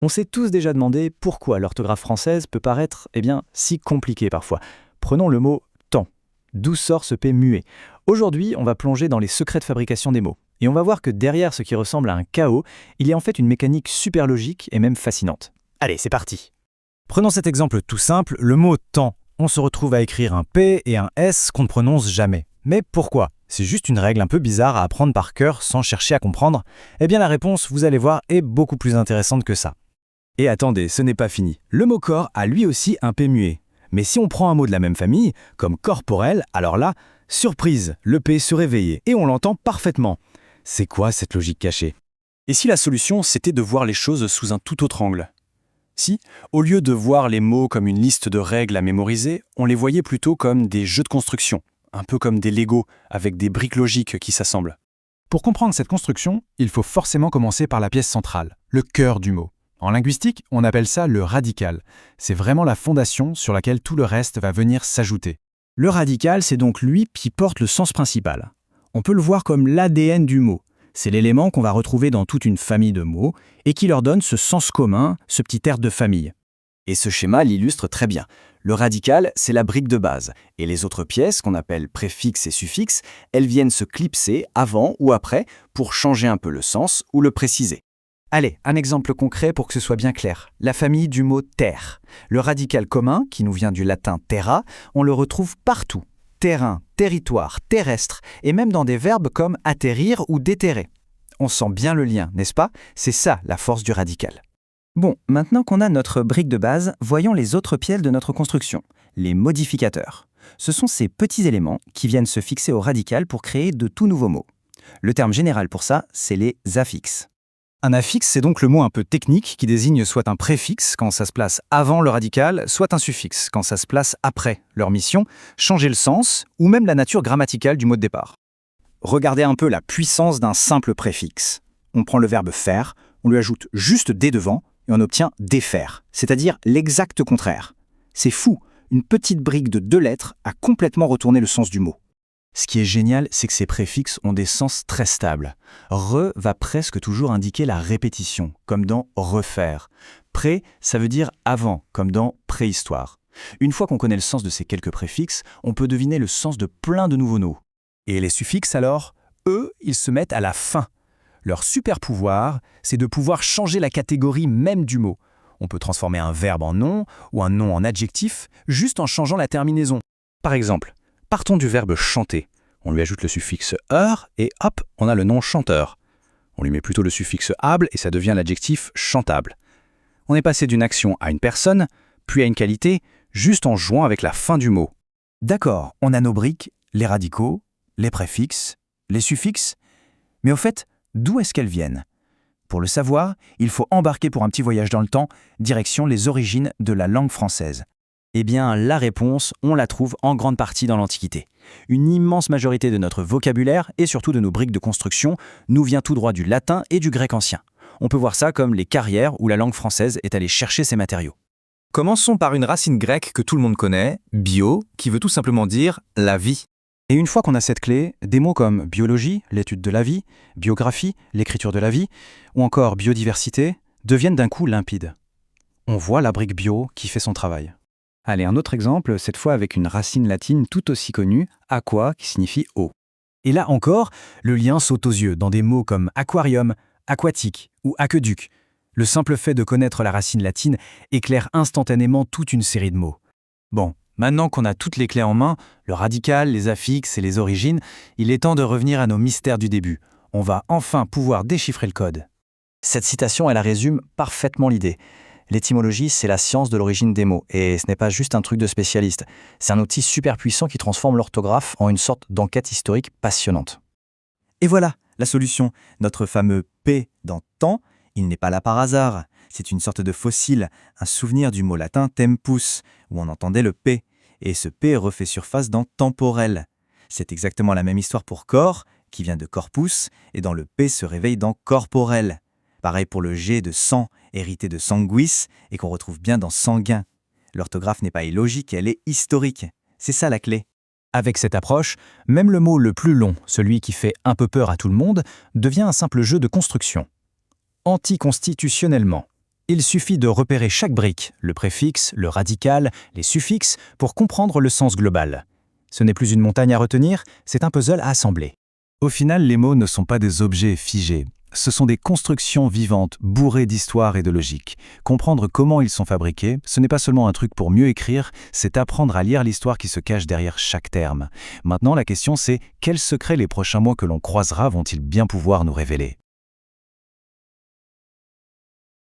On s'est tous déjà demandé pourquoi l'orthographe française peut paraître, si compliquée parfois. Prenons le mot temps. D'où sort ce P muet? Aujourd'hui, on va plonger dans les secrets de fabrication des mots. Et on va voir que derrière ce qui ressemble à un chaos, il y a en fait une mécanique super logique et même fascinante. Allez, c'est parti. Prenons cet exemple tout simple, le mot temps. On se retrouve à écrire un P et un S qu'on ne prononce jamais. Mais pourquoi? C'est juste une règle un peu bizarre à apprendre par cœur sans chercher à comprendre. Eh bien la réponse, vous allez voir, est beaucoup plus intéressante que ça. Et attendez, ce n'est pas fini. Le mot corps a lui aussi un P muet. Mais si on prend un mot de la même famille, comme corporel, alors là, surprise, le P se réveille et on l'entend parfaitement. C'est quoi cette logique cachée? Et si la solution, c'était de voir les choses sous un tout autre angle? Si, au lieu de voir les mots comme une liste de règles à mémoriser, on les voyait plutôt comme des jeux de construction, un peu comme des Lego, avec des briques logiques qui s'assemblent. Pour comprendre cette construction, il faut forcément commencer par la pièce centrale, le cœur du mot. En linguistique, on appelle ça le radical. C'est vraiment la fondation sur laquelle tout le reste va venir s'ajouter. Le radical, c'est donc lui qui porte le sens principal. On peut le voir comme l'ADN du mot. C'est l'élément qu'on va retrouver dans toute une famille de mots et qui leur donne ce sens commun, ce petit air de famille. Et ce schéma l'illustre très bien. Le radical, c'est la brique de base. Et les autres pièces, qu'on appelle préfixes et suffixes, elles viennent se clipser avant ou après pour changer un peu le sens ou le préciser. Allez, un exemple concret pour que ce soit bien clair. La famille du mot terre. Le radical commun, qui nous vient du latin terra, on le retrouve partout. Terrain, territoire, terrestre, et même dans des verbes comme atterrir ou déterrer. On sent bien le lien, n'est-ce pas? C'est ça la force du radical. Bon, maintenant qu'on a notre brique de base, voyons les autres pièces de notre construction, les modificateurs. Ce sont ces petits éléments qui viennent se fixer au radical pour créer de tout nouveaux mots. Le terme général pour ça, c'est les affixes. Un affixe, c'est donc le mot un peu technique qui désigne soit un préfixe quand ça se place avant le radical, soit un suffixe quand ça se place après. Leur mission, changer le sens ou même la nature grammaticale du mot de départ. Regardez un peu la puissance d'un simple préfixe. On prend le verbe faire, on lui ajoute juste des devant et on obtient défaire, c'est-à-dire l'exact contraire. C'est fou, une petite brique de 2 lettres a complètement retourné le sens du mot. Ce qui est génial, c'est que ces préfixes ont des sens très stables. Re va presque toujours indiquer la répétition, comme dans refaire. Pré, ça veut dire avant, comme dans préhistoire. Une fois qu'on connaît le sens de ces quelques préfixes, on peut deviner le sens de plein de nouveaux mots. Et les suffixes alors, eux, ils se mettent à la fin. Leur super pouvoir, c'est de pouvoir changer la catégorie même du mot. On peut transformer un verbe en nom ou un nom en adjectif juste en changeant la terminaison. Par exemple, partons du verbe chanter. On lui ajoute le suffixe -eur et hop, on a le nom chanteur. On lui met plutôt le suffixe -able et ça devient l'adjectif chantable. On est passé d'une action à une personne, puis à une qualité, juste en jouant avec la fin du mot. D'accord, on a nos briques, les radicaux, les préfixes, les suffixes, mais au fait, d'où est-ce qu'elles viennent? Pour le savoir, il faut embarquer pour un petit voyage dans le temps, direction les origines de la langue française. Eh bien, la réponse, on la trouve en grande partie dans l'Antiquité. Une immense majorité de notre vocabulaire et surtout de nos briques de construction nous vient tout droit du latin et du grec ancien. On peut voir ça comme les carrières où la langue française est allée chercher ses matériaux. Commençons par une racine grecque que tout le monde connaît, bio, qui veut tout simplement dire « la vie ». Et une fois qu'on a cette clé, des mots comme biologie, l'étude de la vie, biographie, l'écriture de la vie, ou encore biodiversité, deviennent d'un coup limpides. On voit la brique bio qui fait son travail. Allez, un autre exemple, cette fois avec une racine latine tout aussi connue, aqua, qui signifie eau. Et là encore, le lien saute aux yeux dans des mots comme aquarium, aquatique ou aqueduc. Le simple fait de connaître la racine latine éclaire instantanément toute une série de mots. Bon, maintenant qu'on a toutes les clés en main, le radical, les affixes et les origines, il est temps de revenir à nos mystères du début. On va enfin pouvoir déchiffrer le code. Cette citation, elle résume parfaitement l'idée. L'étymologie, c'est la science de l'origine des mots, et ce n'est pas juste un truc de spécialiste. C'est un outil super puissant qui transforme l'orthographe en une sorte d'enquête historique passionnante. Et voilà, la solution. Notre fameux P dans temps, il n'est pas là par hasard. C'est une sorte de fossile, un souvenir du mot latin tempus, où on entendait le P. Et ce P refait surface dans temporel. C'est exactement la même histoire pour corps, qui vient de corpus, et dans le P se réveille dans corporel. Pareil pour le G de sang, hérité de sanguis, et qu'on retrouve bien dans sanguin. L'orthographe n'est pas illogique, elle est historique. C'est ça la clé. Avec cette approche, même le mot le plus long, celui qui fait un peu peur à tout le monde, devient un simple jeu de construction. Anticonstitutionnellement. Il suffit de repérer chaque brique, le préfixe, le radical, les suffixes, pour comprendre le sens global. Ce n'est plus une montagne à retenir, c'est un puzzle à assembler. Au final, les mots ne sont pas des objets figés. Ce sont des constructions vivantes, bourrées d'histoire et de logique. Comprendre comment ils sont fabriqués, ce n'est pas seulement un truc pour mieux écrire, c'est apprendre à lire l'histoire qui se cache derrière chaque terme. Maintenant, la question c'est, quels secrets les prochains mots que l'on croisera vont-ils bien pouvoir nous révéler ?